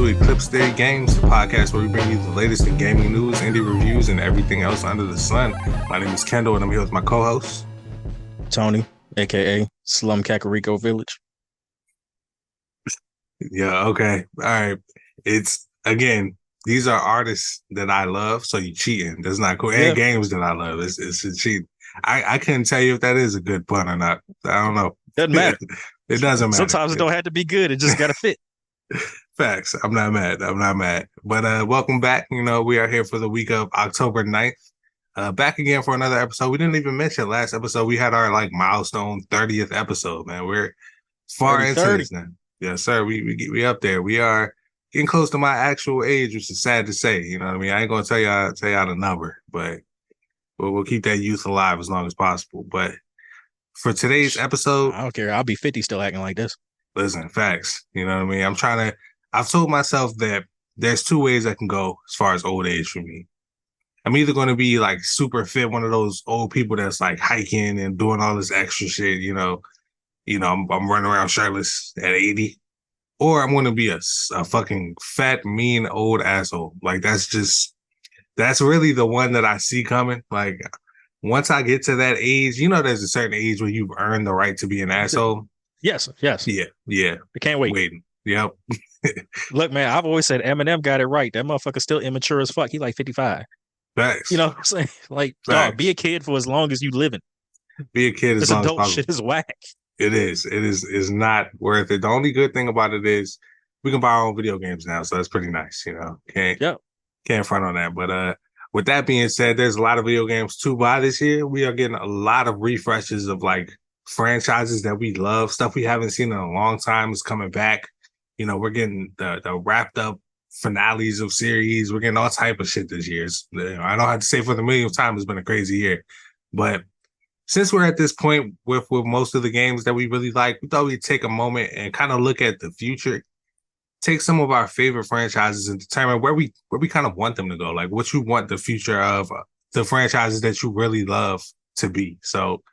to Eclipse Games, the podcast where we bring you the latest in gaming news, indie reviews, and everything else under the sun. My name is Kendall, and I'm here with my co-host, Tony, aka Slum Kakariko Village. Yeah, okay. All right. It's, again, these are artists that I love, so you cheating. That's not cool. Yeah. And games that I love. It's a cheat. I couldn't tell you if that is a good pun or not. I don't know. Doesn't matter. It doesn't matter. Sometimes it don't have to be good. It just got to fit. Facts. I'm not mad. But welcome back. You know, we are here for the week of October 9th. Back again for another episode. We didn't even mention last episode. We had our milestone 30th episode, man. We're far into this now. Yes, sir. We up there. We are getting close to my actual age, which is sad to say. You know what I mean? I ain't gonna tell y'all the number, but we'll keep that youth alive as long as possible. But for today's episode, I don't care. I'll be 50 still acting like this. Listen, facts. You know what I mean? I've told myself that there's two ways I can go as far as old age for me. I'm either going to be super fit, one of those old people that's hiking and doing all this extra shit, I'm running around shirtless at 80, or I'm going to be a fucking fat, mean old asshole. That's really the one that I see coming. Once I get to that age, there's a certain age where you've earned the right to be an asshole. Yes. Yeah. I can't wait. Waiting. Yep. Look, man, I've always said Eminem got it right. That motherfucker's still immature as fuck. He 55. Facts. You know what I'm saying? Dog, be a kid for as long as you living. Be a kid as long as possible. This adult shit is whack. It is not worth it. The only good thing about it is we can buy our own video games now, so that's pretty nice, Can't front on that. But with that being said, there's a lot of video games to buy this year. We are getting a lot of refreshes of franchises that we love. Stuff we haven't seen in a long time is coming back. We're getting the wrapped up finales of series. We're getting all type of shit this year. I don't have to say for the millionth time, it's been a crazy year. But since we're at this point with most of the games that we really like, we thought we'd take a moment and kind of look at the future, take some of our favorite franchises and determine where we kind of want them to go. What you want the future of the franchises that you really love to be. So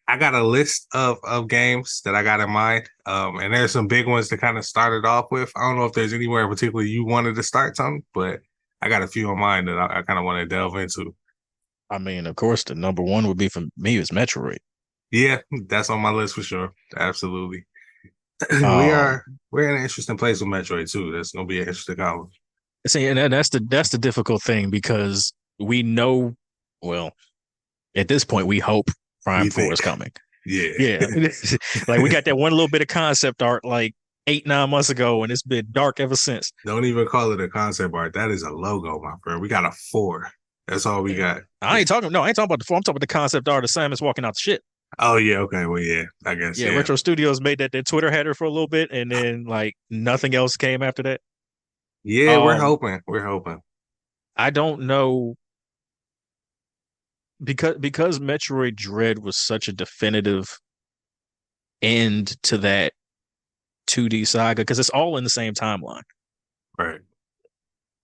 I got a list of games that I got in mind. And there's some big ones to kind of start it off with. I don't know if there's anywhere in particular you wanted to start, Tom, but I got a few in mind that I kind of want to delve into. I mean, of course, the number one would be for me is Metroid. Yeah, that's on my list for sure. Absolutely. We're in an interesting place with Metroid too. That's gonna be an interesting conversation. See, and that's the difficult thing because we know, well, at this point, we hope Prime 4 is coming. Yeah. We got that one little bit of concept art 8-9 months ago, and it's been dark ever since. Don't even call it a concept art. That is a logo, my friend. We got a 4. That's all we got. I ain't talking about the 4. I'm talking about the concept art of Samus walking out the shit. Oh yeah, okay. Well, yeah, I guess. Yeah, Retro Studios made that their Twitter header for a little bit, and then nothing else came after that. Yeah, we're hoping. I don't know. Because Metroid Dread was such a definitive end to that 2D saga, because it's all in the same timeline. Right.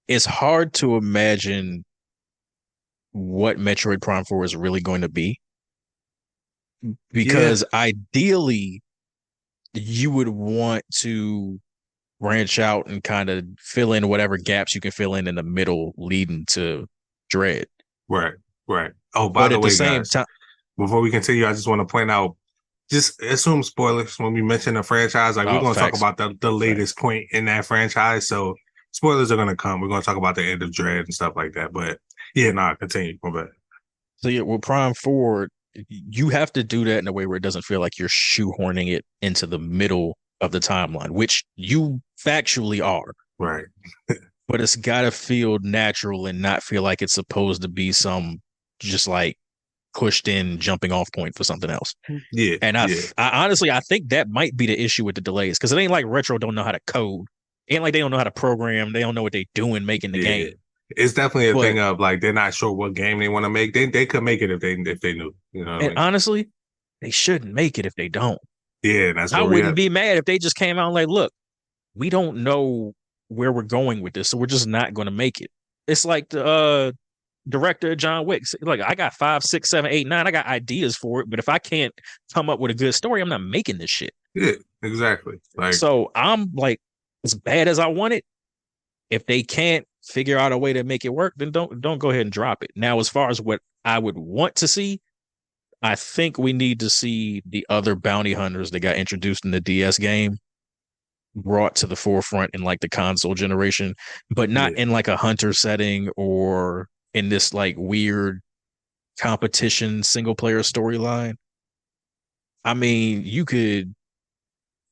It's hard to imagine what Metroid Prime 4 is really going to be. Because ideally, you would want to branch out and kind of fill in whatever gaps you can fill in the middle leading to Dread. Right. Oh, by the way, guys, before we continue, I just want to point out, just assume spoilers when we mention a franchise. We're going to talk about the latest point in that franchise. So spoilers are going to come. We're going to talk about the end of Dread and stuff like that. But continue. My bad. So with Prime 4, you have to do that in a way where it doesn't feel like you're shoehorning it into the middle of the timeline, which you factually are. Right. But it's got to feel natural and not feel like it's supposed to be some just pushed in jumping off point for something else. Yeah. And I honestly, I think that might be the issue with the delays, because it ain't like Retro don't know how to code. It ain't like they don't know how to program. They don't know what they doing making the game. It's definitely a thing of they're not sure what game they want to make. They could make it if they knew. And honestly, they shouldn't make it if they don't. Yeah, that's. I wouldn't be mad if they just came out and look, we don't know where we're going with this, so we're just not going to make it. It's like the director John Wick. I got 5, 6, 7, 8, 9. I got ideas for it, but if I can't come up with a good story, I'm not making this shit. Yeah, exactly. So I'm as bad as I want it, If they can't figure out a way to make it work, then don't go ahead and drop it. Now, as far as what I would want to see, I think we need to see the other bounty hunters that got introduced in the DS game brought to the forefront in like the console generation, but not in like a hunter setting or in this like weird competition single player storyline. I mean,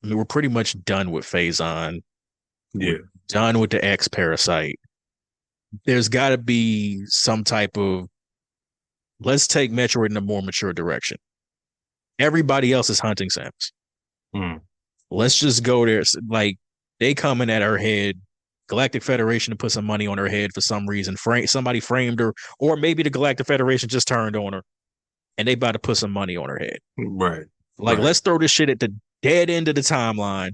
we're pretty much done with Phazon. Yeah. We're done with the X Parasite. There's got to be some type of, let's take Metroid in a more mature direction. Everybody else is hunting Samus. Let's just go there. Like, they coming at her head. Galactic Federation to put some money on her head for some reason. Somebody framed her, or maybe the Galactic Federation just turned on her, and they about to put some money on her head. Right. Like, let's throw this shit at the dead end of the timeline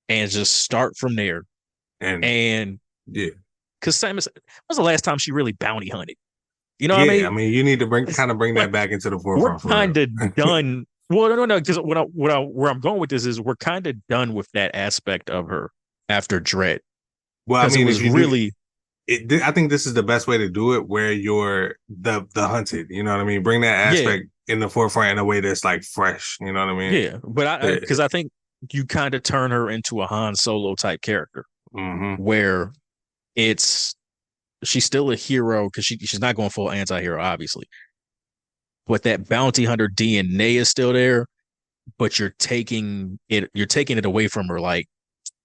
and just start from there. And yeah, because Samus, when was the last time she really bounty hunted? You know what I mean? I mean, you need to bring that back into the forefront. We're kind of done. Well, no, because where I'm going with this is we're kind of done with that aspect of her after Dread. Well, I mean, it was really. I think this is the best way to do it, where you're the hunted. You know what I mean? Bring that aspect in the forefront in a way that's like fresh. You know what I mean? Yeah, but because I think you kind of turn her into a Han Solo type character, where she's still a hero because she's not going full anti-hero, obviously. But that bounty hunter DNA is still there, but you're taking it away from her, like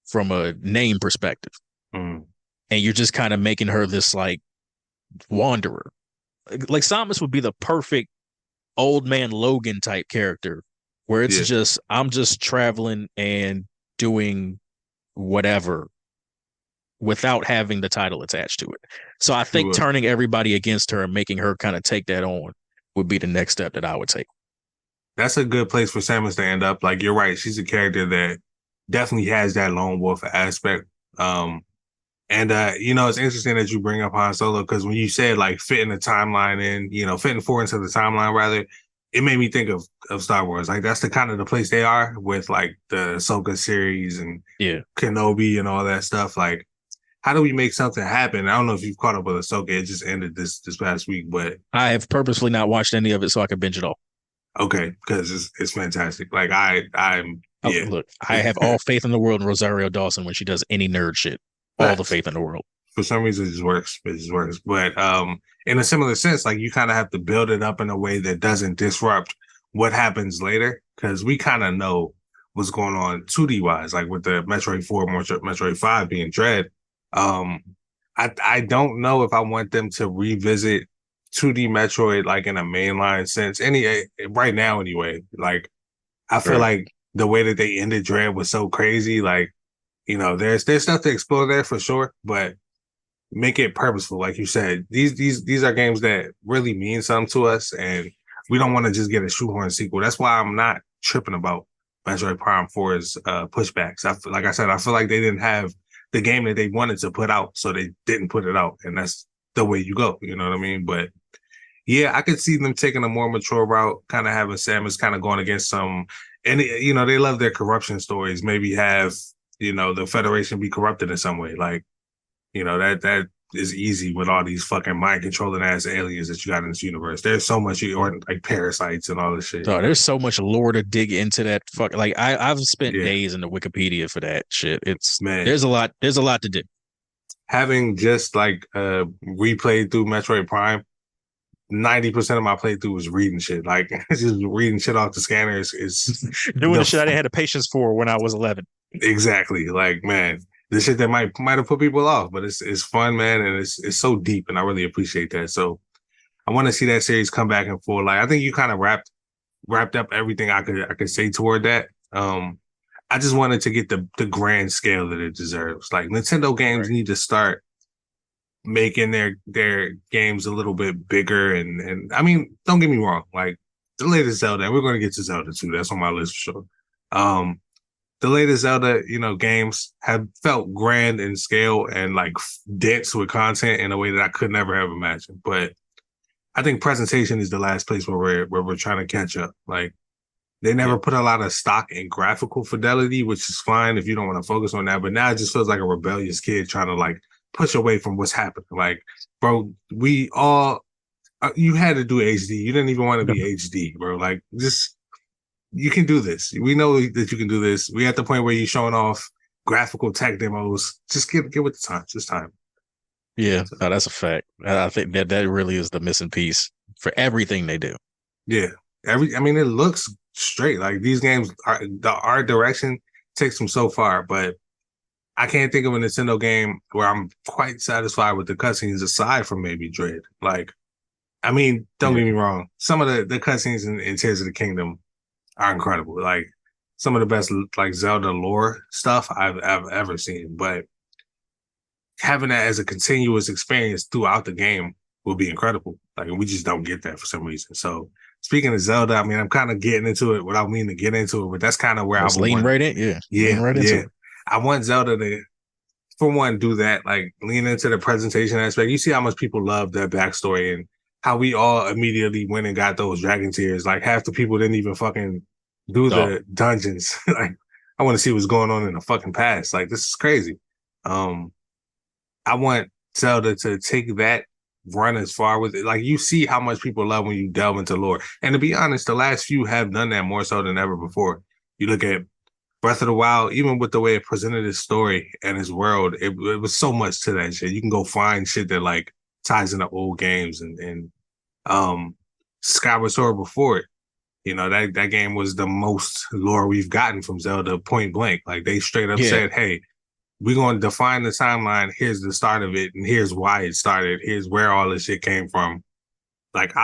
from a name perspective. And you're just kind of making her this like wanderer. Like Samus would be the perfect old man Logan type character, where it's just, I'm just traveling and doing whatever without having the title attached to it. So I think turning everybody against her and making her kind of take that on would be the next step that I would take. That's a good place for Samus to end up. Like, you're right. She's a character that definitely has that lone wolf aspect. And it's interesting that you bring up Han Solo, because when you said like fitting the timeline in, fitting forward into the timeline rather, it made me think of Star Wars. Like, that's the kind of the place they are with like the Ahsoka series and Kenobi and all that stuff. Like, how do we make something happen? I don't know if you've caught up with Ahsoka. It just ended this past week, but I have purposely not watched any of it so I can binge it all. Okay, because it's fantastic. Like, I'm look, I have all faith in the world in Rosario Dawson when she does any nerd shit. All the faith in the world. For some reason, it just works. It just works. But in a similar sense, like, you kind of have to build it up in a way that doesn't disrupt what happens later, because we kind of know what's going on 2D wise, like with the Metroid 4, Metroid 5 being Dread. I don't know if I want them to revisit 2D Metroid like in a mainline sense. Right now anyway. Like, I feel like the way that they ended Dread was so crazy. Like, there's stuff to explore there for sure, but make it purposeful. Like you said, these are games that really mean something to us, and we don't want to just get a shoehorn sequel. That's why I'm not tripping about Metroid Prime 4's pushbacks. Like I said, I feel like they didn't have the game that they wanted to put out, so they didn't put it out, and that's the way you go. You know what I mean? But yeah, I could see them taking a more mature route, kind of having Samus kind of going against some, and they love their corruption stories. Maybe have the Federation be corrupted in some way. Like, that is easy with all these fucking mind controlling ass aliens that you got in this universe. There's so much, or like parasites and all this shit. So there's so much lore to dig into that. Like, I've spent days in the Wikipedia for that shit. There's a lot to do. Having just like replayed through Metroid Prime, 90% of my playthrough was reading shit. Like, just reading shit off the scanners is doing the shit I didn't have the patience for when I was 11. Exactly. Like, man, the shit that might have put people off, but it's fun, man, and it's so deep, and I really appreciate that. So I want to see that series come back in full. Like, I think you kind of wrapped up everything I could say toward that. I just wanted to get the grand scale that it deserves. Like, Nintendo games need to start making their games a little bit bigger, and I mean, don't get me wrong, like the latest Zelda, and we're going to get to Zelda too. That's on my list for sure. The latest Zelda, games have felt grand in scale and like dense with content in a way that I could never have imagined. But I think presentation is the last place where we're trying to catch up. Like, they never put a lot of stock in graphical fidelity, which is fine if you don't want to focus on that. But now it just feels like a rebellious kid trying to like push away from what's happening. Like, bro, we all you had to do HD. You didn't even want to be HD, bro. Like, just you can do this. We know that you can do this. We at the point where you're showing off graphical tech demos. Just get with the time. Just time. Yeah, no, that's a fact. I think that really is the missing piece for everything they do. Yeah, I mean, it looks straight. Like these games, the art direction takes them so far, but I can't think of a Nintendo game where I'm quite satisfied with the cutscenes aside from maybe Dread. Like, I mean, don't get me wrong. Some of the cutscenes in Tears of the Kingdom are incredible. Like some of the best like Zelda lore stuff I've ever seen. But having that as a continuous experience throughout the game will be incredible. Like we just don't get that for some reason. So speaking of Zelda, I mean, I'm kind of getting into it without meaning to get into it, but that's kind of where I would lean want. Right in, yeah, Yeah, right into it. I want Zelda to, for one, do that, like lean into the presentation aspect. You see how much people love that backstory and how we all immediately went and got those dragon tears. Like half the people didn't even fucking do the dungeons. Like I want to see what's going on in the fucking past. Like this is crazy. I want Zelda to take that run as far with it. Like you see how much people love when you delve into lore. And to be honest, the last few have done that more so than ever before. You look at Breath of the Wild, even with the way it presented his story and his world, it was so much to that shit. You can go find shit that like ties into old games and Skyward Sword before it. You know, that game was the most lore we've gotten from Zelda point blank. Like they straight up said, hey, we're going to define the timeline. Here's the start of it, and here's why it started. Here's where all this shit came from. Like,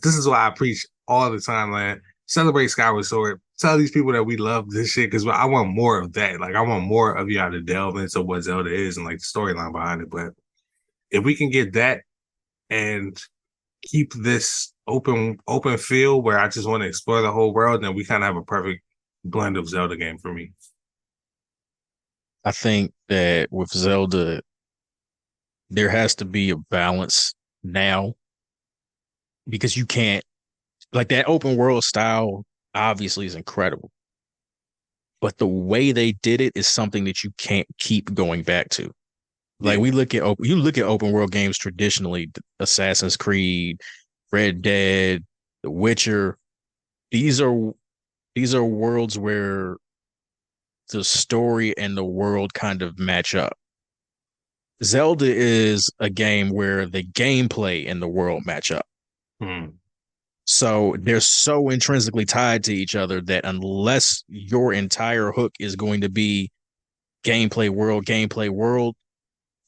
this is why I preach all the time, man. Celebrate Skyward Sword. Tell these people that we love this shit because I want more of that. Like, I want more of y'all to delve into what Zelda is and like the storyline behind it. But if we can get that and keep this open feel where I just want to explore the whole world, then we kind of have a perfect blend of Zelda game for me. I think that with Zelda, there has to be a balance now because you can't, like that open world style obviously is incredible. But the way they did it is something that you can't keep going back to. Like you look at open world games traditionally, Assassin's Creed, Red Dead, The Witcher. These are worlds where the story and the world kind of match up. Zelda is a game where the gameplay and the world match up. So they're so intrinsically tied to each other that unless your entire hook is going to be gameplay world,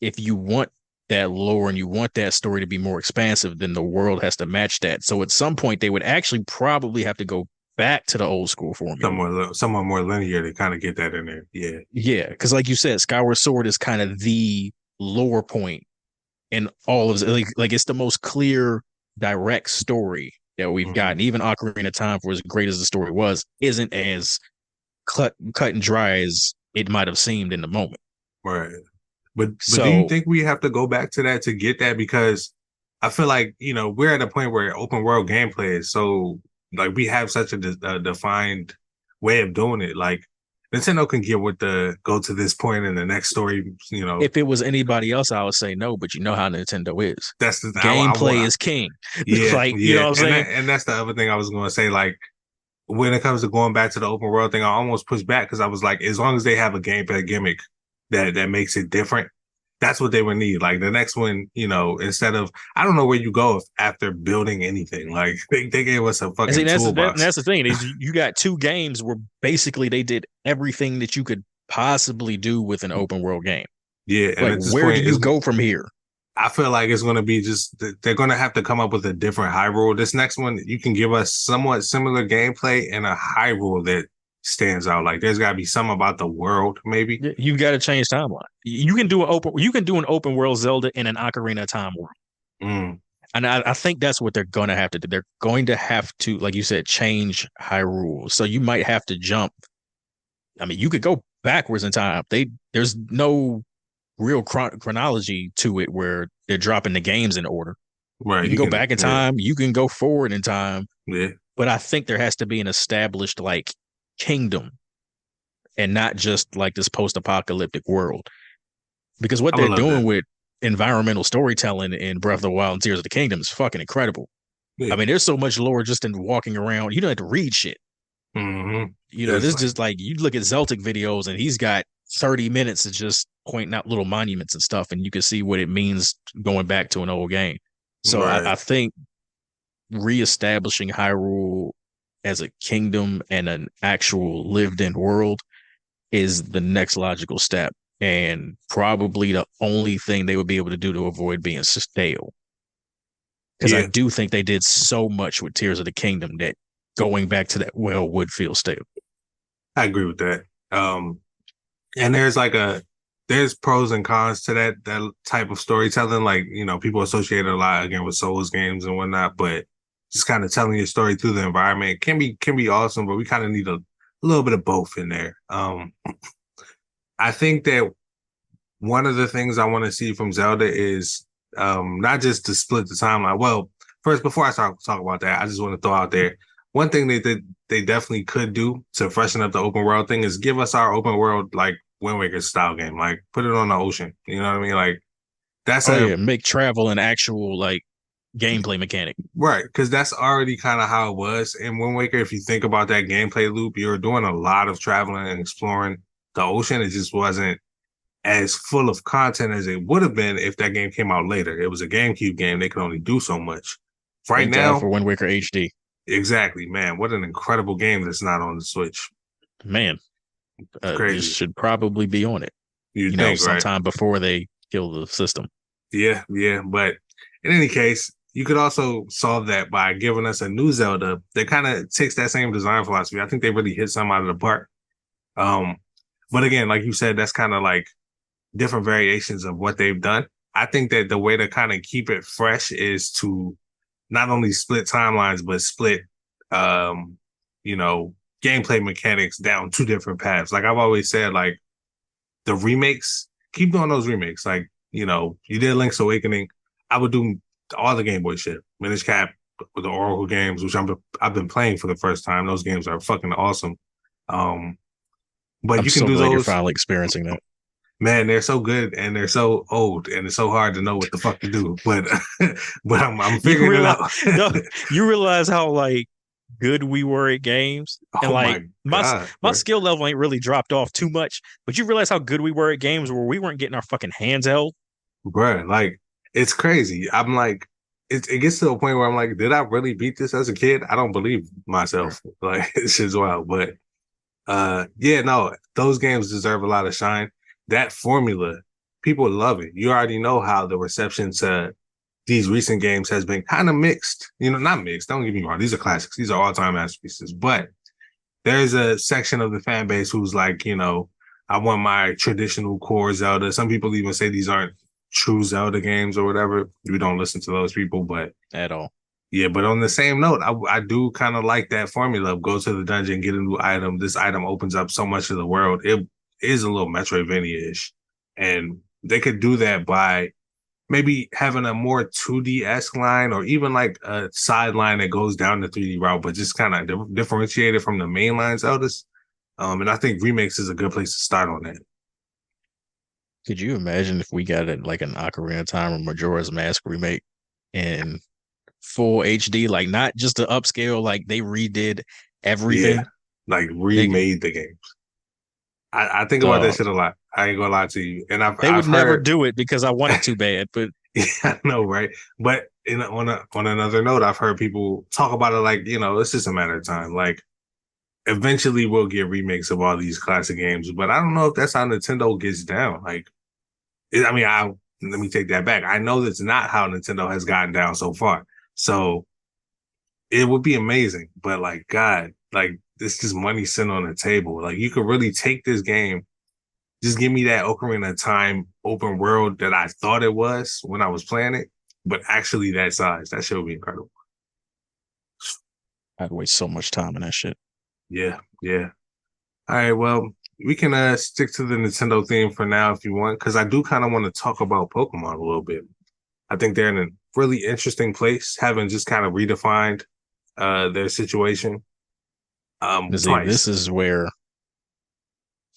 if you want that lore and you want that story to be more expansive, then the world has to match that. So at some point, they would actually probably have to go back to the old school formula. Somewhat more linear to kind of get that in there. Yeah. Yeah. Because like you said, Skyward Sword is kind of the lower point in all of it. Like it's the most clear, direct story that we've gotten. Even Ocarina of Time, for as great as the story was, isn't as cut and dry as it might have seemed in the moment. Right. But do you think we have to go back to that to get that? Because I feel like, you know, we're at a point where open world gameplay is so, like, we have such a defined way of doing it. Like, Nintendo can get with the go to this point in the next story, you know. If it was anybody else, I would say no, but you know how Nintendo is. That's the gameplay is king. Yeah. Like, you know what I'm saying? And that's the other thing I was going to say. Like, when it comes to going back to the open world thing, I almost pushed back because I was like, as long as they have a gameplay gimmick that makes it different, that's what they would need. Like the next one, you know, instead of, I don't know where you go after building anything. Like they gave us a fucking toolbox. That's the thing is you got two games where basically they did everything that you could possibly do with an open world game. Yeah, and like where do you go from here? I feel like it's going to be just, they're going to have to come up with a different Hyrule. This next one, you can give us somewhat similar gameplay and a Hyrule that stands out. Like there's got to be something about the world, maybe. You got to change timeline. You can do an open world Zelda in an Ocarina of Time world. And I think that's what they're going to have to do. They're going to have to, like you said, change Hyrule. So you might have to jump. I mean, you could go backwards in time. There's no real chronology to it where they're dropping the games in order. Right. You can go back in time. You can go forward in time. Yeah. But I think there has to be an established like kingdom and not just like this post-apocalyptic world. Because what they're doing with environmental storytelling in Breath of the Wild and Tears of the Kingdom is fucking incredible. Yeah. I mean, there's so much lore just in walking around. You don't have to read shit. Mm-hmm. This It's is like, just like you look at Celtic videos and he's got 30 minutes of just pointing out little monuments and stuff, and you can see what it means going back to an old game. So right. I think reestablishing Hyrule as a kingdom and an actual lived in world is the next logical step, and probably the only thing they would be able to do to avoid being stale. Because I Yeah, do think they did so much with Tears of the Kingdom that going back to that well would feel stale. I agree with that. And there's pros and cons to that type of storytelling. Like, people associate it a lot again with Souls games and whatnot, but just kind of telling your story through the environment can be awesome, but we kind of need a little bit of both in there. I think that one of the things I want to see from Zelda is not just to split the timeline. Well, first, before I talk about that, I just want to throw out there one thing they definitely could do to freshen up the open world thing is give us our open world like Wind Waker style game, like put it on the ocean. You know what I mean? Like that's Oh yeah, make travel an actual like gameplay mechanic. right, because that's already kind of how it was in Wind Waker. If you think about that gameplay loop, you were doing a lot of traveling and exploring the ocean. It just wasn't as full of content as it would have been if that game came out later. It was a GameCube game. They could only do so much. Right Thank God now, for Wind Waker HD. exactly, man. What an incredible game that's not on the Switch. Man, It's this crazy. should probably be on it. You think, right? Sometime before they kill the system. Yeah, yeah. But in any case, you could also solve that by giving us a new Zelda that kind of takes that same design philosophy. I think they really hit some out of the park. Um, but again, like you said, that's kind of like different variations of what they've done. I think that the way to kind of keep it fresh is to not only split timelines, but split, um, you know, gameplay mechanics down two different paths. Like I've always said, like the remakes, keep doing those remakes. Like, you did Link's Awakening. I would do all the Game Boy shit. Minish Cap with the Oracle games, which I've been playing for the first time. Those games are fucking awesome. Um, but I'm you can so do glad you're those. finally experiencing that. Man, they're so good and they're so old and it's so hard to know what the fuck to do. But but I'm You figuring it realize, out. no, you realize how like good we were at games, and Oh like my my God, my bro. skill level ain't really dropped off too much. But you realize how good we were at games where we weren't getting our fucking hands held. Bruh, like it's crazy. I'm like, it gets to a point where I'm like, did I really beat this as a kid? I don't believe myself. Like it's just wild. But yeah, no, those games deserve a lot of shine. That formula, people love it. You already know how the reception to these recent games has been kind of mixed. Not mixed. Don't get me wrong. These are classics. These are all-time masterpieces. But there's a section of the fan base who's like, I want my traditional core Zelda. Some people even say these aren't true Zelda games or whatever. We don't listen to those people, but At all. yeah. But on the same note, I do kind of like that formula of go to the dungeon, get a new item. This item opens up so much of the world. It is a little Metroidvania-ish, and they could do that by maybe having a more 2D-esque line or even like a side line that goes down the 3D route, but just kind of differentiate it from the main line Zeldas. And I think remakes is a good place to start on that. Could you imagine if we got it like an Ocarina of Time or Majora's Mask remake in full HD, like not just the upscale, like they redid Yeah, everything. like Nigga, remade the games. I think about that dog. shit a lot. I ain't gonna lie to you. And I've They I've would never heard, do it because I want it too bad. But yeah, I know, right? But on another note, I've heard people talk about it like, it's just a matter of time. Like eventually we'll get remakes of all these classic games, but I don't know if that's how Nintendo gets down. Like, let me take that back. I know that's not how Nintendo has gotten down so far. So it would be amazing, but like, God, like this is money sitting on the table. Like you could really take this game, just give me that Ocarina of Time open world that I thought it was when I was playing it, but actually that size. That shit would be incredible. I'd waste so much time in that shit. Yeah, yeah. All right, well, we can stick to the Nintendo theme for now if you want, because I do kind of want to talk about Pokemon a little bit. I think they're in a really interesting place, having just kind of redefined their situation See, this twice. is where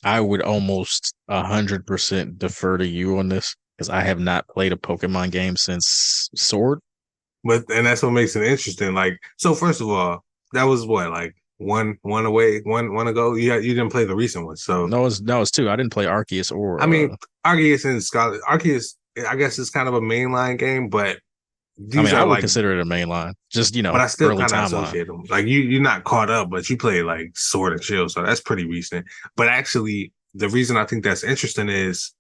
I would almost 100% defer to you on this. because I have not played a Pokemon game since Sword. And that's what makes it interesting. Like, so first of all, that was what, like one away, one ago. You didn't play the recent one, so No, it's two. I didn't play Arceus I or. mean, Arceus and Scarlet. Arceus, I guess, is kind of a mainline game, but I mean, these I are would like, consider it a main line. Just but I still early kind of timeline. associate them. Like you're not caught up, but you play like Sword and Shield, so that's pretty recent. But actually, the reason I think that's interesting is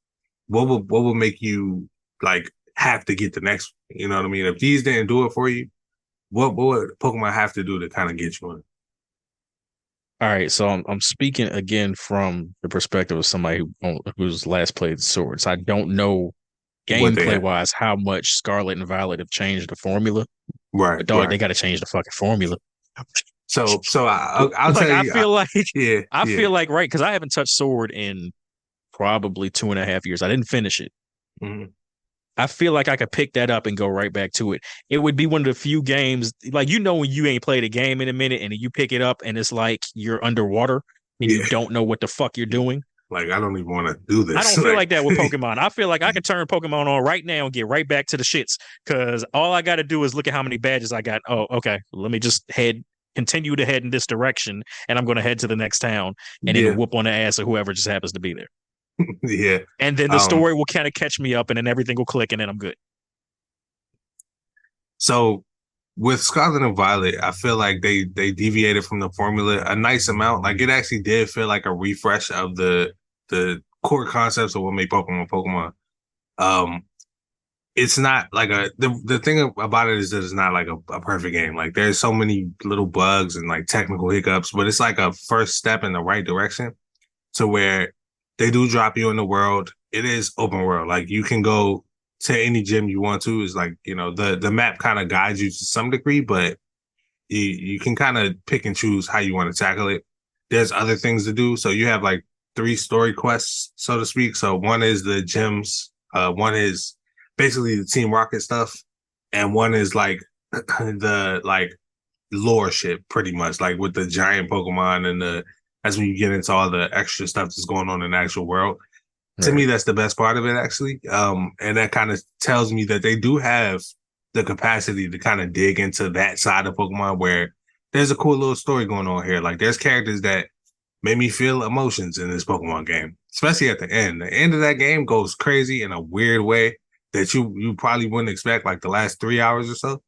what will make you like have to get the next one? You know what I mean? If these didn't do it for you, what would Pokemon have to do to kind of get you in? All right, so I'm speaking again from the perspective of somebody who's last played Swords. I don't know What they gameplay have. wise how much Scarlet and Violet have changed the formula, Right, but dog, right. they got to change the fucking formula. So I'll Like tell I you, feel like yeah, I yeah. feel like right because I haven't touched Sword in probably 2.5 years. I didn't finish it. Mhm. I feel like I could pick that up and go right back to it. It would be one of the few games, like when you ain't played a game in a minute and you pick it up and it's like you're underwater and you Yeah. don't know what the fuck you're doing. Like I don't even want to do I this. don't feel Like like that with Pokemon. I feel like I can turn Pokemon on right now and get right back to the shits because all I got to do is look at how many badges I got. Oh, okay. Let me just continue to head in this direction, and I'm going to head to the next town and then yeah, whoop on the ass of whoever just happens to be there. yeah. And then the Um, story will kind of catch me up, and then everything will click, and then I'm good. so with Scarlet and Violet, I feel like they deviated from the formula a nice amount. Like it actually did feel like a refresh of the core concepts of what made Pokemon Pokemon. Um, it's not like the thing about it is that it's not like a perfect game. Like there's so many little bugs and like technical hiccups, but it's like a first step in the right direction to where they do drop you in the world. It is open world. Like you can go to any gym you want to. It's like, the map kind of guides you to some degree, but you can kind of pick and choose how you want to tackle it. There's other things to do. So you have like three story quests, so to speak. So one is the gyms, one is basically the Team Rocket stuff, and one is like the like lore shit, pretty much, like with the giant Pokemon and that's when you get into all the extra stuff that's going on in the actual world. To me, Right. that's the best part of it, actually. And that kind of tells me that they do have the capacity to kind of dig into that side of Pokemon where there's a cool little story going on here. Like there's characters that made me feel emotions in this Pokemon game, especially at the end. The end of that game goes crazy in a weird way that you probably wouldn't expect. Like the last 3 hours or so,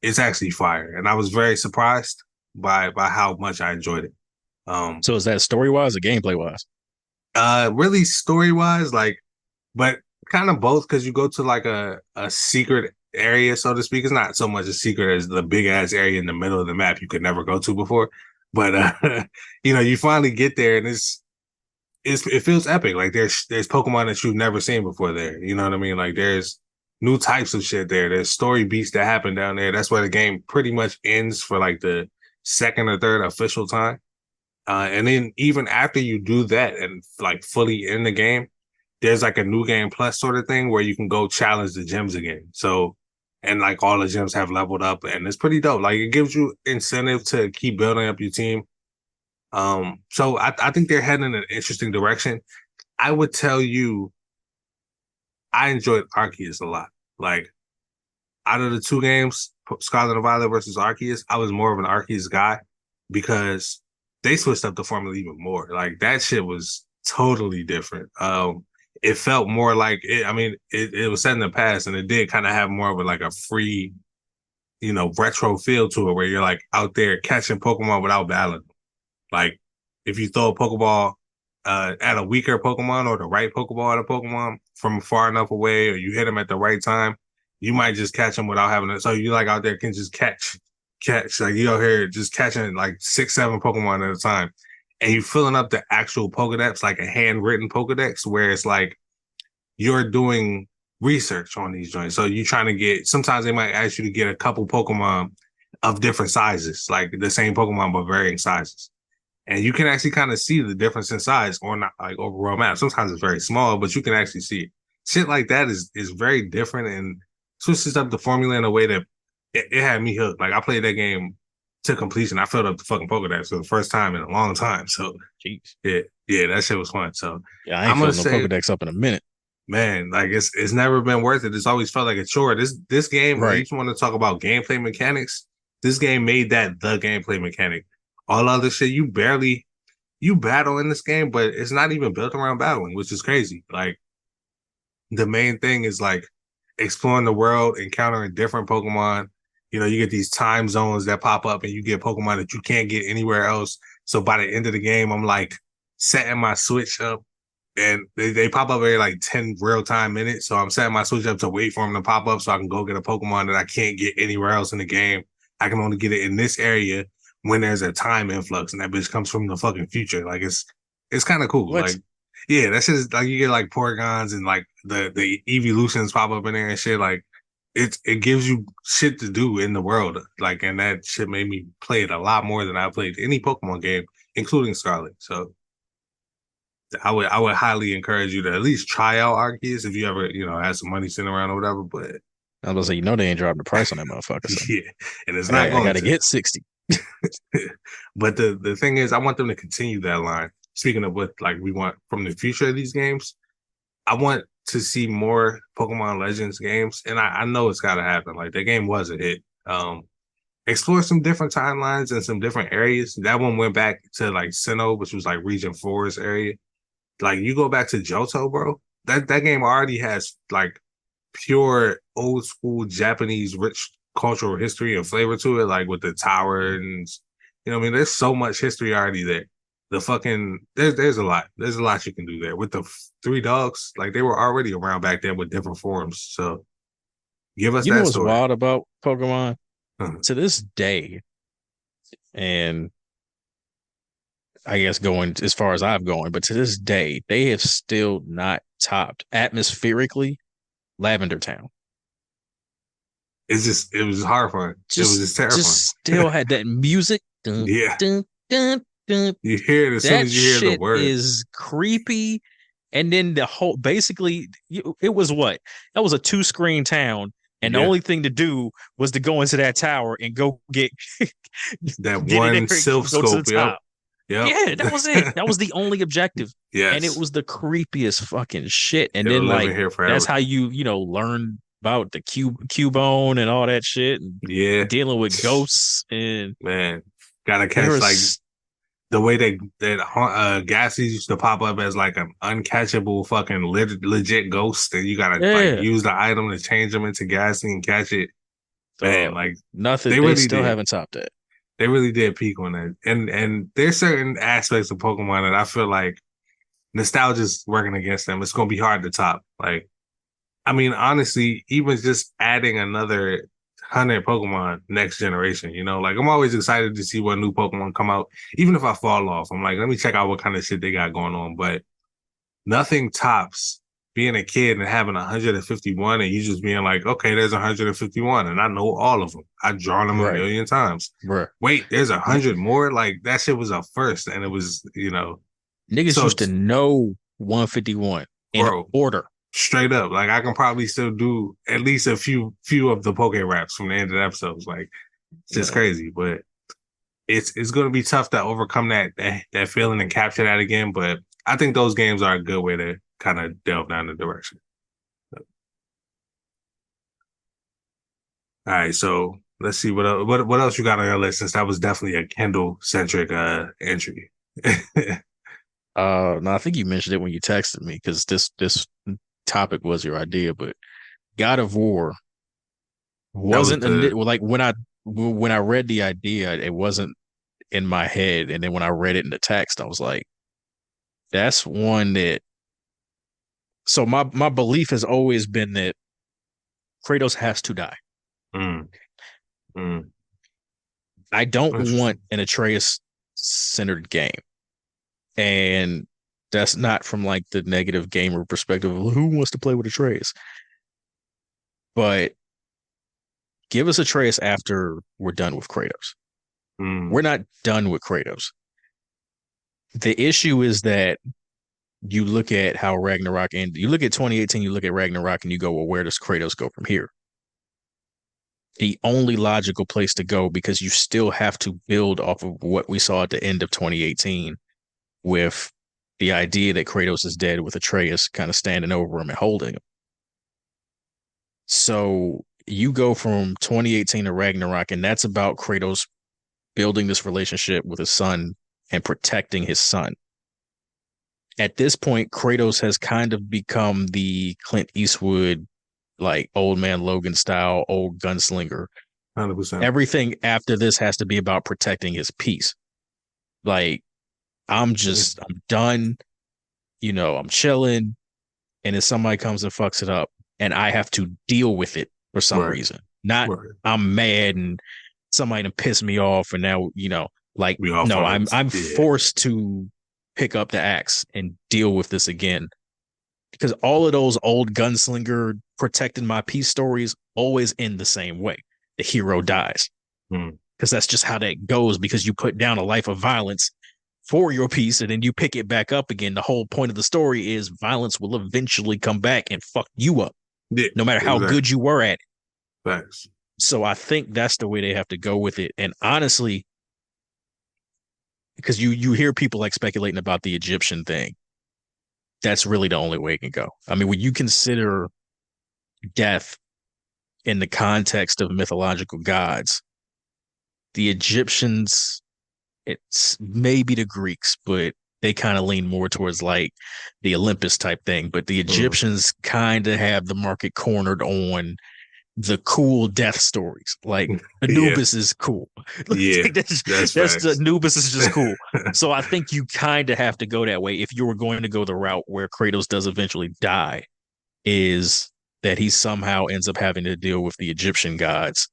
it's actually fire, and I was very surprised by how much I enjoyed it. Um, So is that story wise or gameplay wise? really story wise, like, but kind of both because you go to like a secret area, so to speak. It's not so much a secret as the big ass area in the middle of the map you could never go to before. But you finally get there and it feels epic. Like there's Pokemon that you've never seen before there. You know what I mean? Like there's new types of shit there. There's story beats that happen down there. That's where the game pretty much ends for like the second or third official time. And then even after you do that and like fully in the game, there's like a new game plus sort of thing where you can go challenge the gyms again. So, and like all the gyms have leveled up and it's pretty dope. Like it gives you incentive to keep building up your team. So I think they're heading in an interesting direction. I would tell you, I enjoyed Arceus a lot. Like out of the two games, Scarlet and Violet versus Arceus, I was more of an Arceus guy because they switched up the formula even more. Like that shit was totally different. It felt more like it. I mean, it was set in the past, and it did kind of have more of like a free, retro feel to it, where you're like out there catching Pokemon without battling. Like if you throw a Pokeball at a weaker Pokemon or the right Pokeball at a Pokemon from far enough away, or you hit them at the right time, you might just catch them without having it. So you like out there can just catch like you out here just catching like 6, 7 Pokemon at a time, and you filling up the actual Pokedex like a handwritten Pokedex where it's like you're doing research on these joints. So you trying to get. Sometimes they might ask you to get a couple Pokemon of different sizes, like the same Pokemon but varying sizes. And you can actually kind of see the difference in size on like overall map. Sometimes it's very small, but you can actually see it. Shit like that is very different and switches up the formula in a way that it had me hooked. Like I played that game to completion. I filled up the fucking Pokedex for the first time in a long time. So Jeez. yeah, that shit was fun. So Yeah, I ain't I'm gonna filled no say Pokedex up in a minute. man, like it's never been worth it. It's always felt like a chore. This game, when you Right. want to talk about gameplay mechanics, this game made that the gameplay mechanic. All other shit, you battle in this game, but it's not even built around battling, which is crazy. Like the main thing is like exploring the world, encountering different Pokemon. You know, you get these time zones that pop up and you get Pokemon that you can't get anywhere else. So by the end of the game, I'm like setting my Switch up and they pop up every like 10 real time minutes. So I'm setting my Switch up to wait for them to pop up so I can go get a Pokemon that I can't get anywhere else in the game. I can only get it in this area when there's a time influx and that bitch comes from the fucking future. Like it's kind of cool. What? Like, yeah, that's just like you get like Porygons and like the evolutions pop up in there and shit. Like it gives you shit to do in the world. Like, and that shit made me play it a lot more than I played any Pokemon game, including Scarlet. So I would highly encourage you to at least try out Arceus if you ever, have some money sitting around or whatever. But I was gonna say, they ain't dropping the price on that motherfucker. So yeah, and it's not I going gotta to. get 60. But the thing is, I want them to continue that line. Speaking of what like we want from the future of these games, I want to see more Pokemon Legends games, and I know it's got to happen. Like the game was a hit. Explore some different timelines and some different areas. That one went back to like Sinnoh, which was like Region 4's area. Like you go back to Johto, bro. That game already has like pure old school Japanese rich cultural history and flavor to it, like with the tower and what I mean. There's so much history already there. The fucking there's a lot. There's a lot you can do there with the three dogs. Like they were already around back then with different forms. So give us You know that what's story. wild about Pokemon? Uh-huh. To this day, and I guess going as far as I've gone, but to this day, they have still not topped atmospherically Lavender Town. It was horrifying. It was just terrifying. Just still had that music. Dun, Yeah. dun, dun, dun. You hear it as soon That as you hear the shit word. is creepy. And then the whole basically it was what? That was a 2-screen town. And the Yeah. only thing to do was to go into that tower and go get That get in one there and Sylph go to the scope. Yep. top. Yep. Yeah, that was it. That was the only objective. And it Yes. was the creepiest fucking shit. And It'll then live in like here that's forever. how you, learn about the Cubone and all that shit and Yeah. dealing with ghosts and Man. Gotta there catch like was the way that Gassies used to pop up as like an uncatchable fucking legit ghost, and you gotta like yeah. use the item to change them into Gassy and catch it. Man, like Nothing. they They really still did. haven't topped that. They really did peak on that. And there's certain aspects of Pokemon that I feel like nostalgia's working against them. It's gonna be hard to top. Like, I mean, honestly, even just adding another 100 Pokemon next generation, like I'm always excited to see what new Pokemon come out. Even if I fall off, I'm like, let me check out what kind of shit they got going on. But nothing tops being a kid and having 151 and you just being like, okay, there's 151 and I know all of them. I've drawn them a Right. million times. Bruh. Wait, there's 100 more? Like that shit was a first and it was, Niggas so used to know 151 in bro, order. straight up. Like I can probably still do at least a few of the Poke Raps from the end of the episodes. Like it's just crazy. But it's gonna be tough to overcome that feeling and capture that again. But I think those games are a good way to kind of delve down the direction. All right, so let's see what else you got on your list since that was definitely a Kendall centric entry. No, I think you mentioned it when you texted me because this topic was your idea, but God of War wasn't like when I read the idea, it wasn't in my head, and then when I read it in the text, I was like, that's one that. So my belief has always been that Kratos has to die. Mm, mm, I don't want interesting. an Atreus centered game. And that's not from like the negative gamer perspective of who wants to play with Atreus. But give us Atreus after we're done with Kratos. Mm, We're not done with Kratos. The issue is that you look at how Ragnarok ended. You look at 2018, you look at Ragnarok, and you go, well, where does Kratos go from here? The only logical place to go, because you still have to build off of what we saw at the end of 2018 with the idea that Kratos is dead with Atreus kind of standing over him and holding him. So you go from 2018 to Ragnarok, and that's about Kratos building this relationship with his son and protecting his son. At this point, Kratos has kind of become the Clint Eastwood, like old man Logan style, old gunslinger. 100%. Everything after this has to be about protecting his peace. Like, I'm done, I'm chilling. And then somebody comes and fucks it up, and I have to deal with it for some reason. Not I'm mad and somebody done pissed me off, and now, no, I'm forced to pick up the axe and deal with this again. Because all of those old gunslinger protecting my peace stories always end the same way. The hero dies. Because that's just how that goes, because you put down a life of violence for your peace and then you pick it back up again. The whole point of the story is violence will eventually come back and fuck you up, no matter how good you were at it. Thanks. So I think that's the way they have to go with it. And honestly, because you hear people like speculating about the Egyptian thing, that's really the only way it can go. I mean, when you consider death in the context of mythological gods, the Egyptians, it's maybe the Greeks, but they kind of lean more towards like the Olympus type thing. But the Egyptians kind of have the market cornered on the cool death stories. Like Anubis is cool. Yeah, that's Anubis is just cool. So I think you kind of have to go that way if you were going to go the route where Kratos does eventually die, is that he somehow ends up having to deal with the Egyptian gods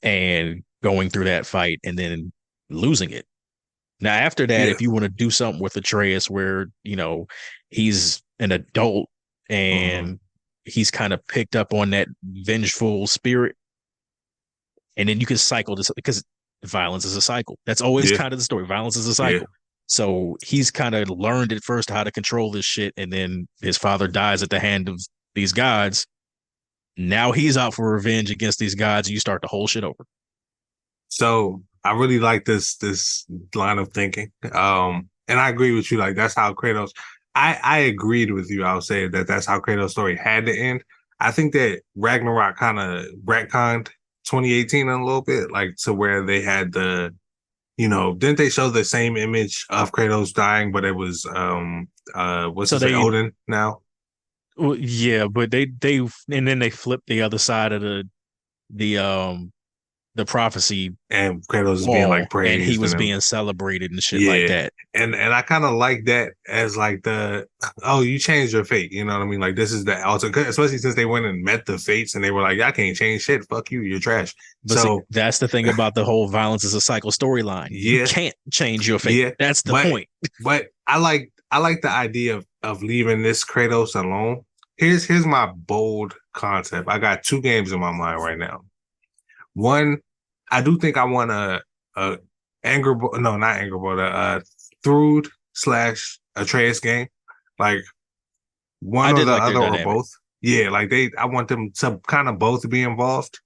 and going through that fight and then losing it. Now, after that, if you want to do something with Atreus where, he's an adult and he's kind of picked up on that vengeful spirit, and then you can cycle this, because violence is a cycle. That's always kind of the story. Violence is a cycle. Yeah. So he's kind of learned at first how to control this shit, and then his father dies at the hand of these gods. Now he's out for revenge against these gods, and you start the whole shit over. So I really like this line of thinking. And I agree with you. Like, that's how Kratos, I agreed with you. I'll say that that's how Kratos' story had to end. I think that Ragnarok kind of retconned 2018 a little bit, like to where they had didn't they show the same image of Kratos dying, but it was Odin now? Well, yeah, but they and then they flipped the other side of the prophecy, and Kratos is being like praised, and he was being celebrated and shit like that. And I kind of like that as like you changed your fate, you know what I mean? Like, this is the altar, especially since they went and met the fates and they were like, I can't change shit, fuck you, you're trash. But so that's the thing about the whole violence is a cycle storyline. You can't change your fate. That's the point. But I like the idea of leaving this Kratos alone. Here's my bold concept. I got two games in my mind right now. One, I do think I want a Thrud / Atreus game, like one or the other or both. Yeah, like I want them to kind of both be involved,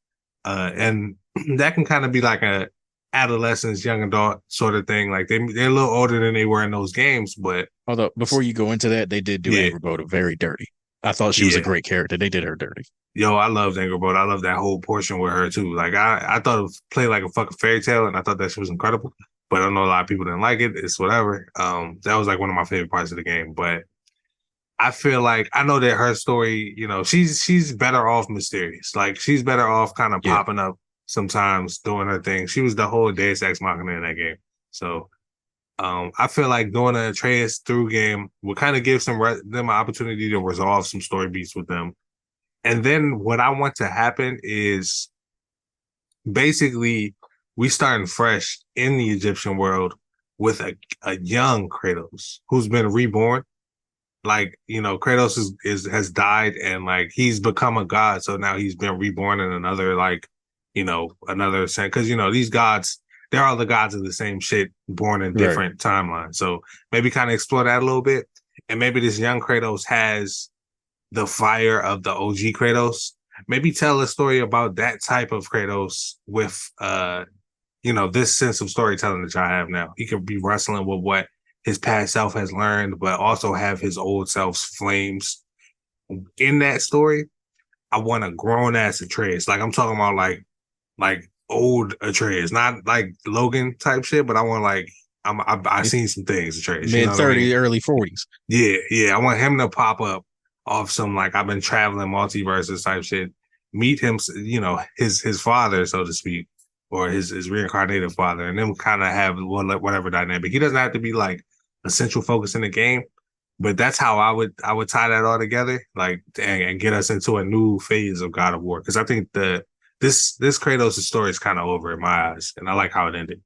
and that can kind of be like a adolescence, young adult sort of thing. Like they're a little older than they were in those games, but although before you go into that, they did do Angrboda very dirty. I thought she was a great character. They did her dirty. Yo, I loved Angrboda. I love that whole portion with her too. Like I thought it played like a fucking fairy tale, and I thought that she was incredible. But I know a lot of people didn't like it. It's whatever. That was like one of my favorite parts of the game. But I feel like I know that her story, she's better off mysterious. Like, she's better off kind of popping up sometimes, doing her thing. She was the whole Deus Ex Machina in that game. So I feel like doing an Atreus through game will kind of give them an opportunity to resolve some story beats with them. And then what I want to happen is basically we starting fresh in the Egyptian world with a young Kratos who's been reborn. Like, Kratos has died and like he's become a god. So now he's been reborn in another, like, another sense. Because, these gods, they're all the gods of the same shit, born in different timelines. So maybe kind of explore that a little bit. And maybe this young Kratos has the fire of the OG Kratos. Maybe tell a story about that type of Kratos with, this sense of storytelling that y'all have now. He could be wrestling with what his past self has learned, but also have his old self's flames in that story. I want a grown ass Atreus. Like I'm talking about like old Atreus, not like Logan type shit, but I want like I seen some things Atreus. You know what I mean? Mid-30s, early 40s. Yeah. I want him to pop up off some like I've been traveling multiverses type shit. Meet him, his father, so to speak, or his reincarnated father, and then kind of have whatever dynamic. He doesn't have to be like a central focus in the game, but that's how I would tie that all together, like and get us into a new phase of God of War. Because I think this Kratos' story is kind of over in my eyes, and I like how it ended.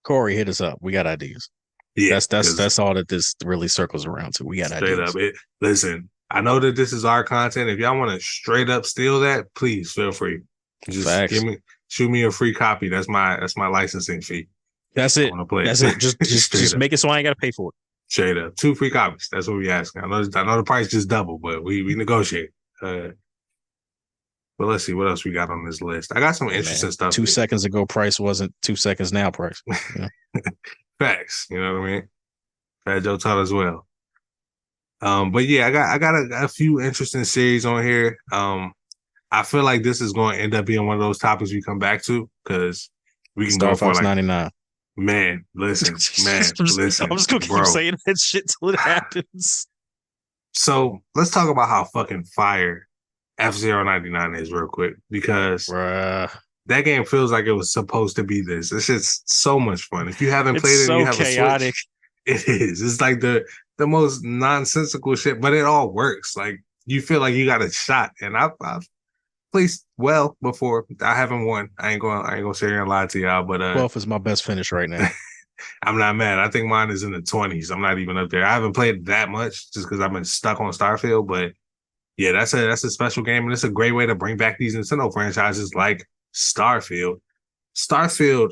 Corey, hit us up. We got ideas. Yeah, That's all that this really circles around to. We got straight ideas. up. Listen, I know that this is our content. If y'all want to straight up steal that, please feel free. Just Facts. shoot me a free copy. That's my licensing fee. That's it. I want to play That's it. Just make it so I ain't got to pay for it. Straight up, 2 free copies. That's what we asking. I know the price just double, but we negotiate. But let's see what else we got on this list. I got some interesting stuff. 2 seconds ago, price wasn't 2 seconds now. Price. Yeah. Facts. You know what I mean? Fat Joe taught as well. But yeah, I got a few interesting series on here. I feel like this is going to end up being one of those topics we come back to because we can Star go for Fox like 99. Man, listen. I'm just gonna keep saying that shit till it happens. So let's talk about how fucking fire F-Zero 99 is real quick because that game feels like it was supposed to be this. It's just so much fun. If you haven't played it, and you have chaotic. A Switch, it is. It's like the most nonsensical shit, but it all works. Like you feel like you got a shot, and I've played well before. I haven't won. I ain't gonna sit here and lie to y'all, but 12th is my best finish right now. I'm not mad. I think mine is in the 20s. I'm not even up there. I haven't played that much just because I've been stuck on Starfield. But yeah, that's a special game, and it's a great way to bring back these Nintendo franchises like Starfield. Starfield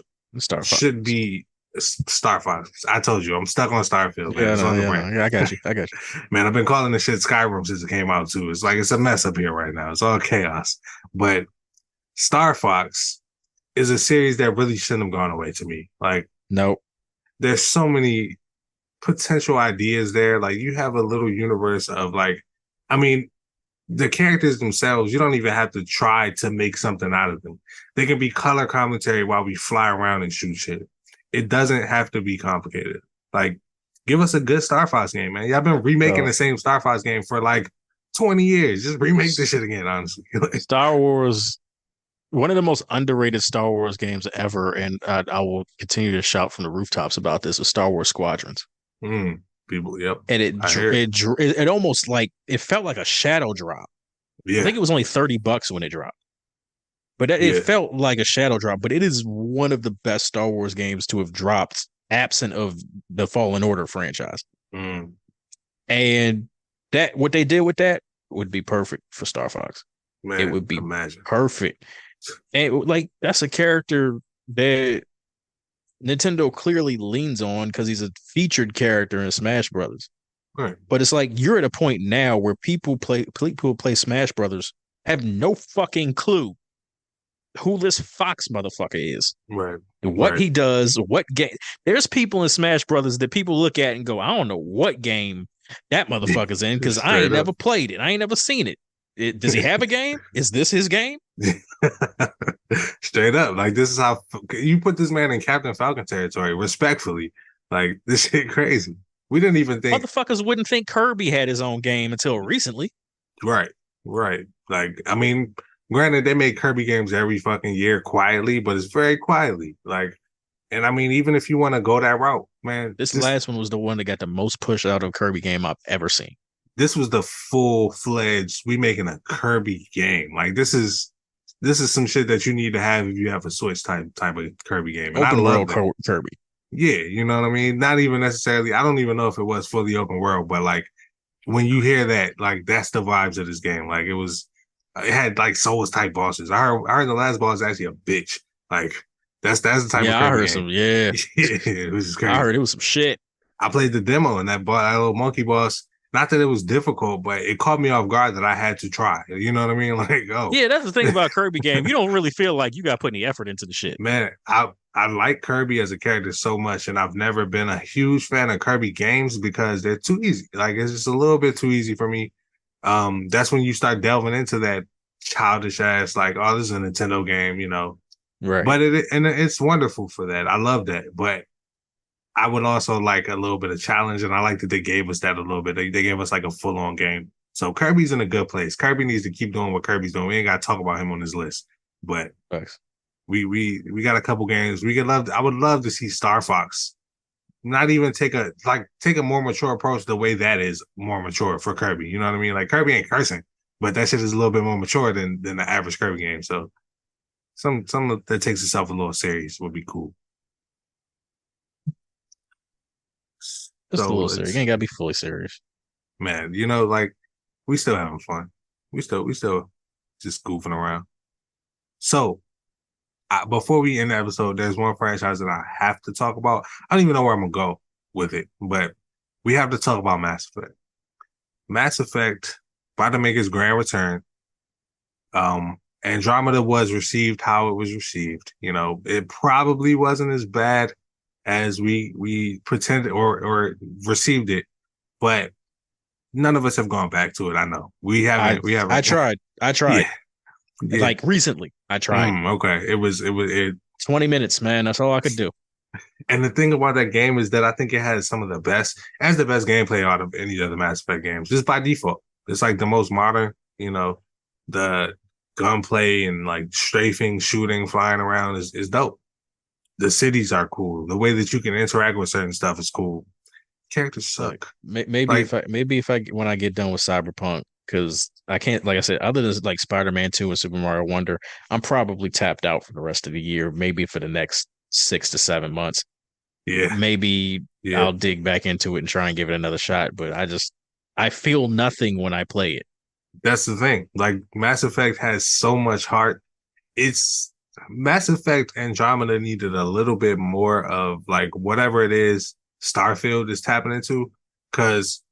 should be Star Fox. I told you, I'm stuck on Starfield, man. Yeah, I got you. Man, I've been calling this shit Skyrim since it came out too. It's like it's a mess up here right now. It's all chaos. But Star Fox is a series that really shouldn't have gone away to me. Like, nope. There's so many potential ideas there. Like you have a little universe of the characters themselves, you don't even have to try to make something out of them. They can be color commentary while we fly around and shoot shit. It doesn't have to be complicated. Like, give us a good Star Fox game, man. Y'all been remaking the same Star Fox game for like 20 years. Just remake this shit again, honestly. Star Wars, one of the most underrated Star Wars games ever, and I will continue to shout from the rooftops about this, with Star Wars Squadrons. People, yep. And it almost like, it felt like a shadow drop. Yeah. I think it was only $30 when it dropped. But it felt like a shadow drop, but it is one of the best Star Wars games to have dropped absent of the Fallen Order franchise. And that what they did with that would be perfect for Star Fox. Man, it would be perfect. And like that's a character that Nintendo clearly leans on because he's a featured character in Smash Brothers. Right. But it's like you're at a point now where people play Smash Brothers have no fucking clue who this Fox motherfucker is. Right. What he does, what game. There's people in Smash Brothers that people look at and go, I don't know what game that motherfucker's in because I ain't never played it. I ain't never seen it. Does he have a game? Is this his game? Straight up. Like, this is how you put this man in Captain Falcon territory, respectfully. Like, this shit crazy. We didn't even think. Motherfuckers wouldn't think Kirby had his own game until recently. Right. Like, I mean, granted, they make Kirby games every fucking year quietly, but it's very quietly. Like, and I mean, even if you want to go that route, man. This last one was the one that got the most push out of a Kirby game I've ever seen. This was the full-fledged, we making a Kirby game. Like, this is some shit that you need to have if you have a Switch type of Kirby game. And open world Kirby. Yeah, you know what I mean? Not even necessarily, I don't even know if it was fully open world, but like, when you hear that, like, that's the vibes of this game. Like, it had like Souls type bosses. I heard the last boss is actually a bitch. Like, that's the type of Kirby I heard game. some, yeah. It was just crazy. I heard it was some shit. I played the demo and that little monkey boss, not that it was difficult, but it caught me off guard that I had to try. You know what I mean? Like, oh, yeah, that's the thing about Kirby game. You don't really feel like you got to put any effort into the shit. man, I like Kirby as a character so much, and I've never been a huge fan of Kirby games because they're too easy. Like, it's just a little bit too easy for me. That's when you start delving into that childish ass, like, oh, this is a Nintendo game, you know. Right. But it's wonderful for that. I love that. But I would also like a little bit of challenge, and I like that they gave us that a little bit. They gave us like a full on game. So Kirby's in a good place. Kirby needs to keep doing what Kirby's doing. We ain't got to talk about him on this list, but Thanks. we got a couple games. I would love to see Star Fox not even take a more mature approach the way that is more mature for Kirby. You know what I mean? Like Kirby ain't cursing, but that shit is a little bit more mature than the average Kirby game. So some that takes itself a little serious would be cool. Just a little serious. You ain't gotta be fully serious. Man, you know, like we still having fun. We still just goofing around. So before we end the episode, there's one franchise that I have to talk about. I don't even know where I'm gonna go with it, but we have to talk about Mass Effect. Mass Effect about to make its grand return. Andromeda was received how it was received. You know, it probably wasn't as bad as we pretended or received it, but none of us have gone back to it. I know we haven't. I tried. Yeah. Like recently, I tried. Okay, it was 20 minutes, man. That's all I could do. And the thing about that game is that I think it has some of the best, it has the best gameplay out of any of the Mass Effect games, just by default. It's like the most modern, you know, the gunplay and like strafing, shooting, flying around is dope. The cities are cool. The way that you can interact with certain stuff is cool. Characters suck. Maybe if I when I get done with Cyberpunk, because I can't, like I said, other than like Spider-Man 2 and Super Mario Wonder, I'm probably tapped out for the rest of the year, maybe for the next 6 to 7 months. Yeah. Maybe I'll dig back into it and try and give it another shot. But I feel nothing when I play it. That's the thing. Like Mass Effect has so much heart. It's Mass Effect Andromeda needed a little bit more of like whatever it is Starfield is tapping into, because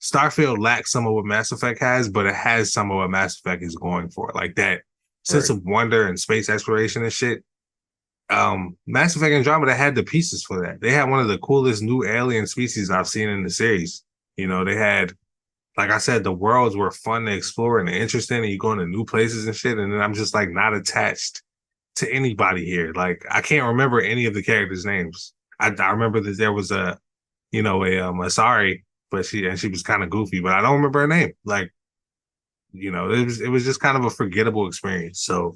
Starfield lacks some of what Mass Effect has, but it has some of what Mass Effect is going for, like that sense of wonder and space exploration and shit. Mass Effect Andromeda had the pieces for that. They had one of the coolest new alien species I've seen in the series. You know, they had, like I said, the worlds were fun to explore and interesting, and you go into new places and shit. And then I'm just like not attached to anybody here. Like I can't remember any of the characters' names. I remember that there was a Asari, but she was kind of goofy, but I don't remember her name. Like, you know, it was just kind of a forgettable experience. So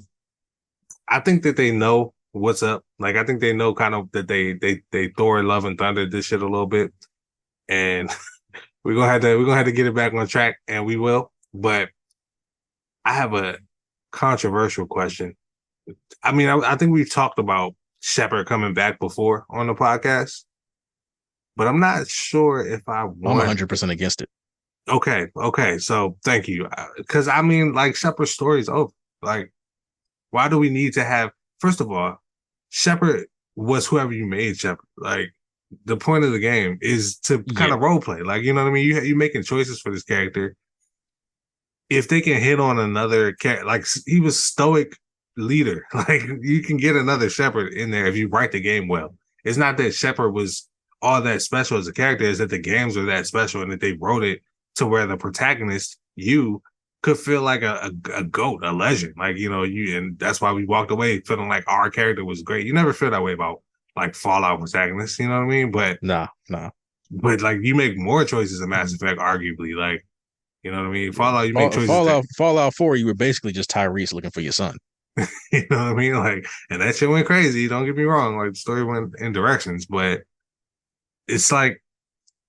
I think that they know what's up. Like I think they know kind of that they Thor, Love and Thunder this shit a little bit, and we're gonna have to get it back on track, and we will. But I have a controversial question. I mean, I think we've talked about Shepard coming back before on the podcast, but I'm not sure if I want. I'm 100% against it. Okay. So thank you, because I mean, like Shepard's story is over. Like, why do we need to have? First of all, Shepard was whoever you made Shepard. Like, the point of the game is to kind of role play. Like, you know what I mean? You're making choices for this character. If they can hit on another character, like he was stoic leader, like you can get another Shepard in there if you write the game well. It's not that Shepard was all that special as a character, is that the games are that special and that they wrote it to where the protagonist, you, could feel like a goat, a legend. Like, you know, and that's why we walked away feeling like our character was great. You never feel that way about like Fallout protagonists, you know what I mean? But nah. But like you make more choices in Mass Effect, arguably. Like, you know what I mean? Fallout, you make choices. Fallout 4, you were basically just Tyrese looking for your son. You know what I mean? Like, and that shit went crazy. Don't get me wrong. Like the story went in directions, but it's like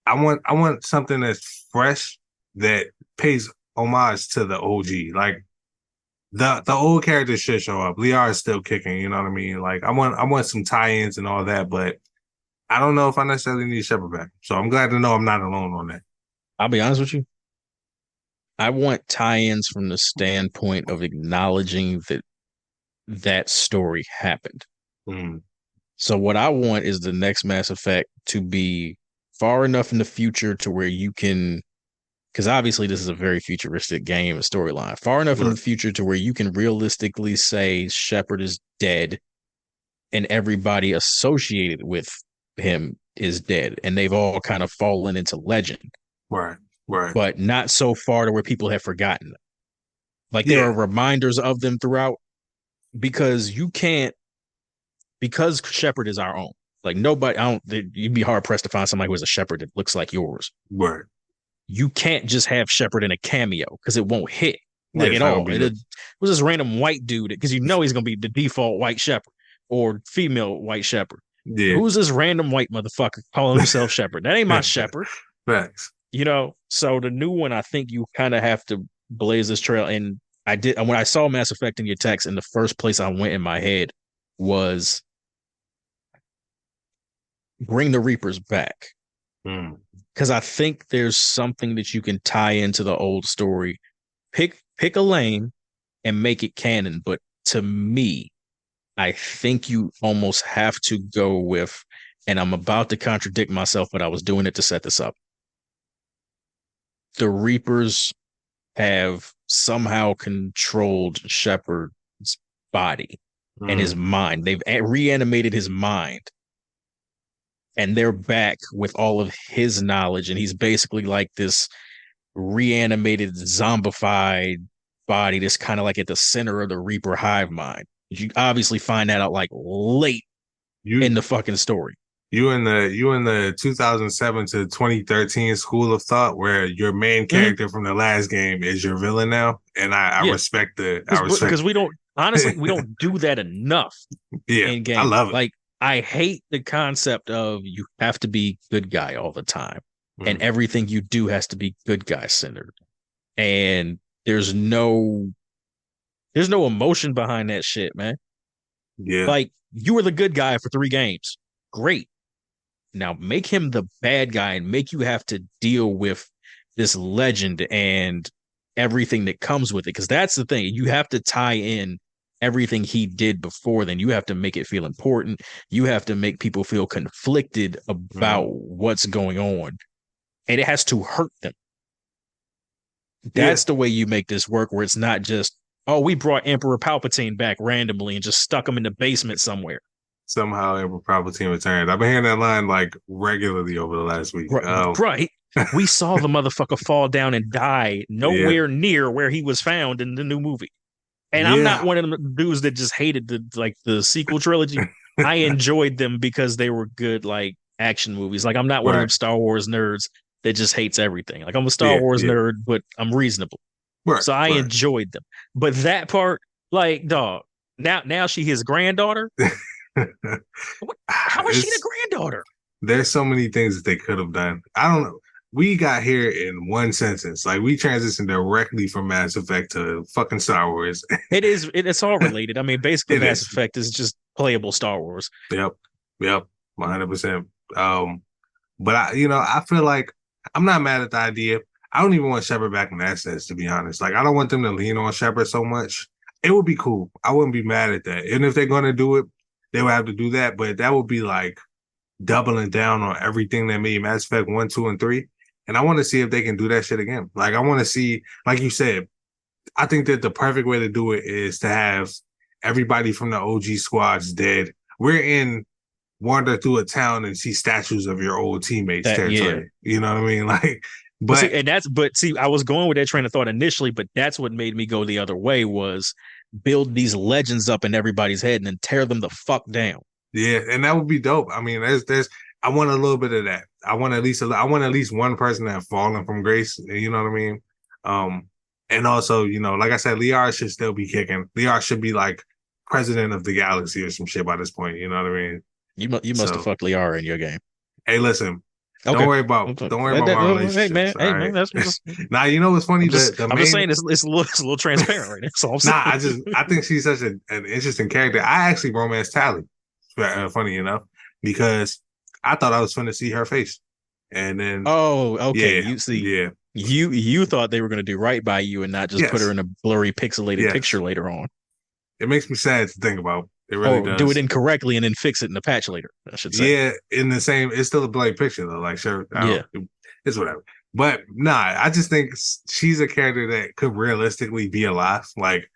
I want something that's fresh that pays homage to the OG. Like the old characters should show up. Liara is still kicking, you know what I mean? Like I want some tie-ins and all that, but I don't know if I necessarily need Shepard back. So I'm glad to know I'm not alone on that. I'll be honest with you. I want tie-ins from the standpoint of acknowledging that story happened. Mm. So what I want is the next Mass Effect to be far enough in the future to where you can because obviously this is a very futuristic game and storyline, far enough in the future to where you can realistically say Shepard is dead and everybody associated with him is dead, and they've all kind of fallen into legend. Right. But not so far to where people have forgotten them. Like there are reminders of them throughout, because you can't, because Shepard is our own. Like nobody, you'd be hard pressed to find somebody who is a Shepard that looks like yours. Right. You can't just have Shepard in a cameo because it won't hit like at all. It was this random white dude, because you know he's gonna be the default white Shepard or female white Shepard. Yeah. Who's this random white motherfucker calling himself Shepard? That ain't my Shepard. Facts. You know, so the new one, I think you kind of have to blaze this trail. And I did, when I saw Mass Effect in your text, and the first place I went in my head was bring the Reapers back. Because I think there's something that you can tie into the old story. Pick a lane and make it canon. But to me, I think you almost have to go with, and I'm about to contradict myself, but I was doing it to set this up. The Reapers have somehow controlled Shepard's body and his mind. They've reanimated his mind, and they're back with all of his knowledge. And he's basically like this reanimated, zombified body that's kind of like at the center of the Reaper hive mind. You obviously find that out like late in the fucking story. You in the 2007 to 2013 school of thought, where your main character from the last game is your villain now, and I respect because we don't do that enough. In games. I love it. Like, I hate the concept of you have to be good guy all the time, and everything you do has to be good guy centered, and there's no emotion behind that shit, man. Yeah, like, you were the good guy for 3 games, great. Now make him the bad guy and make you have to deal with this legend and everything that comes with it. Because that's the thing. You have to tie in everything he did before then. You have to make it feel important. You have to make people feel conflicted about what's going on. And it has to hurt them. That's the way you make this work, where it's not just, oh, we brought Emperor Palpatine back randomly and just stuck him in the basement somewhere. Somehow Emperor Palpatine returned. I've been hearing that line like regularly over the last week. Right. We saw the motherfucker fall down and die nowhere near where he was found in the new movie. And I'm not one of them dudes that just hated the sequel trilogy. I enjoyed them because they were good, like, action movies. Like, I'm not one of them Star Wars nerds that just hates everything. Like, I'm a Star Wars nerd, but I'm reasonable. So I enjoyed them. But that part, like, dog, now she his granddaughter. How is she the granddaughter? There's so many things that they could have done. I don't know. We got here in one sentence. Like, we transitioned directly from Mass Effect to fucking Star Wars. It's all related. I mean, basically, Mass Effect is just playable Star Wars. Yep, 100%. But I feel like I'm not mad at the idea. I don't even want Shepard back in that sense, to be honest. Like, I don't want them to lean on Shepard so much. It would be cool. I wouldn't be mad at that. And if they're going to do it, they would have to do that. But that would be like doubling down on everything that made Mass Effect 1, 2, and 3. And I want to see if they can do that shit again. Like, I want to see, like you said, I think that the perfect way to do it is to have everybody from the OG squads dead. Wander through a town and see statues of your old teammates. You know what I mean? Like, but I was going with that train of thought initially, but that's what made me go the other way, was build these legends up in everybody's head and then tear them the fuck down. Yeah, and that would be dope. I mean, I want a little bit of that. I want at least one person that fallen from grace. You know what I mean? And also, like I said, Liara should still be kicking. Liara should be like president of the galaxy or some shit by this point. You know what I mean? You must have fucked Liara in your game. Hey, listen. Okay. Don't worry about my relationships. Hey, man, that's just... Now, you know what's funny? I'm just saying it's a little transparent right now. So I think she's such an interesting character. I actually romanced Tally. Funny enough, because I thought I was going to see her face, and then you thought they were going to do right by you and not just put her in a blurry, pixelated picture later on. It makes me sad to think about. It really does. Do it incorrectly and then fix it in the patch later, I should say. Yeah, it's still a blurry picture though. Like, sure, it's whatever. But nah, I just think she's a character that could realistically be alive. Like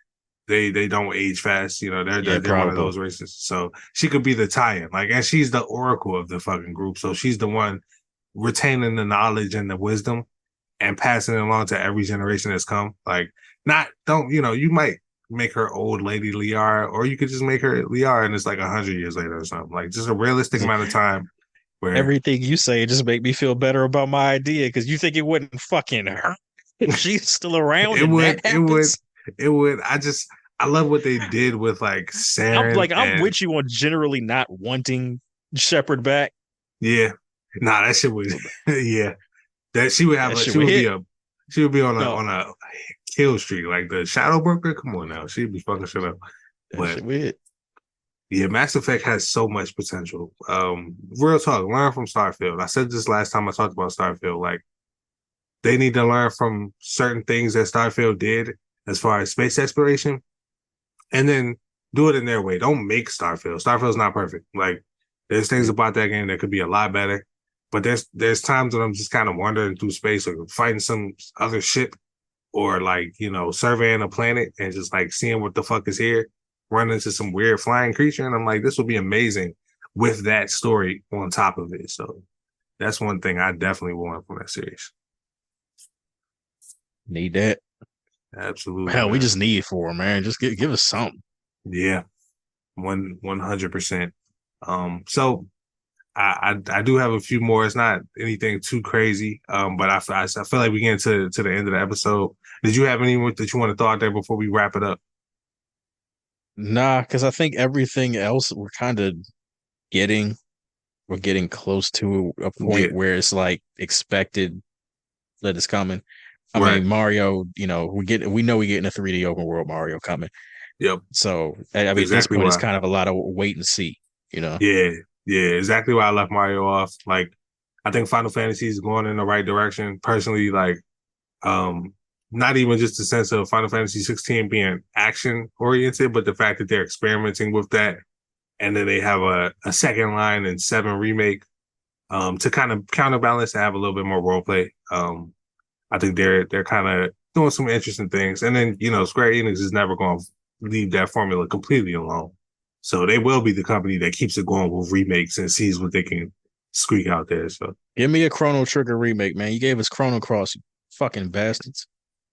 they don't age fast. You know, Yeah, they're one of probably. those races. So she could be the tie-in. Like, and she's the oracle of the fucking group. So she's the one retaining the knowledge and the wisdom and passing it along to every generation that's come. Like, not don't you know, you might make her old lady Liara, or you could just make her Liara and it's like 100 years later or something. Like just a realistic amount of time where Everything you say just make me feel better about my idea because you think it wouldn't fucking hurt if she's still around it and that would, it would, happens. it would. I love what they did with like Saren I'm and with you on generally not wanting Shepard back. yeah, nah, that shit would, yeah, that she would have That a, shit would hit. she would be on No, a kill streak like the Shadow Broker. Come on now, she'd be fucking shit up. that But shit would hit. yeah, Mass Effect has so much potential. Real talk, learn from Starfield. I said this last time I talked about Starfield. Like they need to learn from certain things that Starfield did as far as space exploration, and then do it in their way. Don't make Starfield. Starfield's not perfect. Like there's things about that game that could be a lot better. But there's times when I'm just kind of wandering through space or fighting some other ship or like, you know, surveying a planet and just like seeing what the fuck is here, run into some weird flying creature. And I'm like, this would be amazing with that story on top of it. So that's one thing I definitely want from that series. Need that. Absolutely, Hell, we man. just need for man. Just give us something. Yeah, 100%. So I do have a few more. It's not anything too crazy. But I feel like we get to the end of the episode. Did you have any more that you want to throw out there before we wrap it up? Nah, because I think everything else getting we're getting close to a Yeah, point where it's like expected that it's coming. I right. mean, Mario, we know we're getting a 3D open world Mario coming. Yep. So I That's mean, at this exactly point, it's why. kind of a lot of wait and see. You know, Yeah, yeah, exactly why I left Mario off. Like, I think Final Fantasy is going in the right direction. Personally, like, um, not even just the sense of Final Fantasy 16 being action oriented, but the fact that they're experimenting with that, and then they have a second line and 7 remake, to kind of counterbalance and have a little bit more role play. I think they're kind of doing some interesting things, and then you know, Square Enix is never going to leave that formula completely alone. So they will be the company that keeps it going with remakes and sees what they can squeak out there. So give me a Chrono Trigger remake, man. You gave us Chrono Cross, you fucking bastards.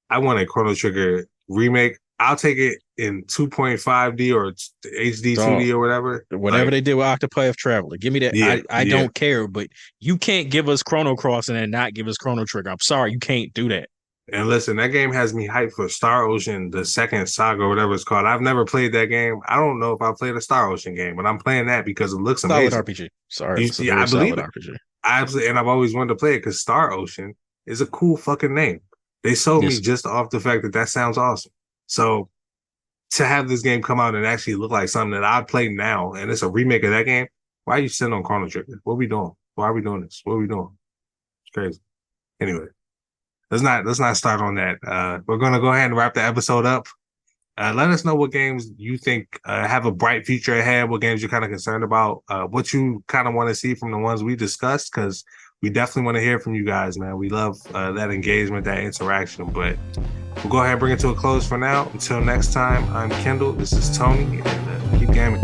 I want a Chrono Trigger remake. I'll take it in 2.5D or HD Dog, 2D or whatever. whatever Like, they did with Octopath Traveler, give me that. yeah, I yeah. don't care, but you can't give us Chrono Cross and then not give us Chrono Trigger. I'm sorry, you can't do that. And listen, that game has me hyped for Star Ocean, the second saga, or whatever it's called. I've never played that game. I don't know if I played a Star Ocean game, but I'm playing that because it looks Solid amazing. RPG. Sorry, it's a Yeah, I very believe solid it. RPG. I absolutely, and I've always wanted to play it because Star Ocean is a cool fucking name. They sold me Yes. just off the fact that that sounds awesome. So to have this game come out and actually look like something that I'd play now, and it's a remake of that game, why are you sitting on Chrono Trigger? What are we doing? Why are we doing this? What are we doing? It's crazy. Anyway, let's not start on that. We're gonna go ahead and wrap the episode up. Let us know what games you think have a bright future ahead, what games you're kind of concerned about, what you kind of want to see from the ones we discussed, because we definitely want to hear from you guys, man. We love that engagement, that interaction. But we'll go ahead and bring it to a close for now. Until next time, I'm Kendall. This is Tony, and keep gaming.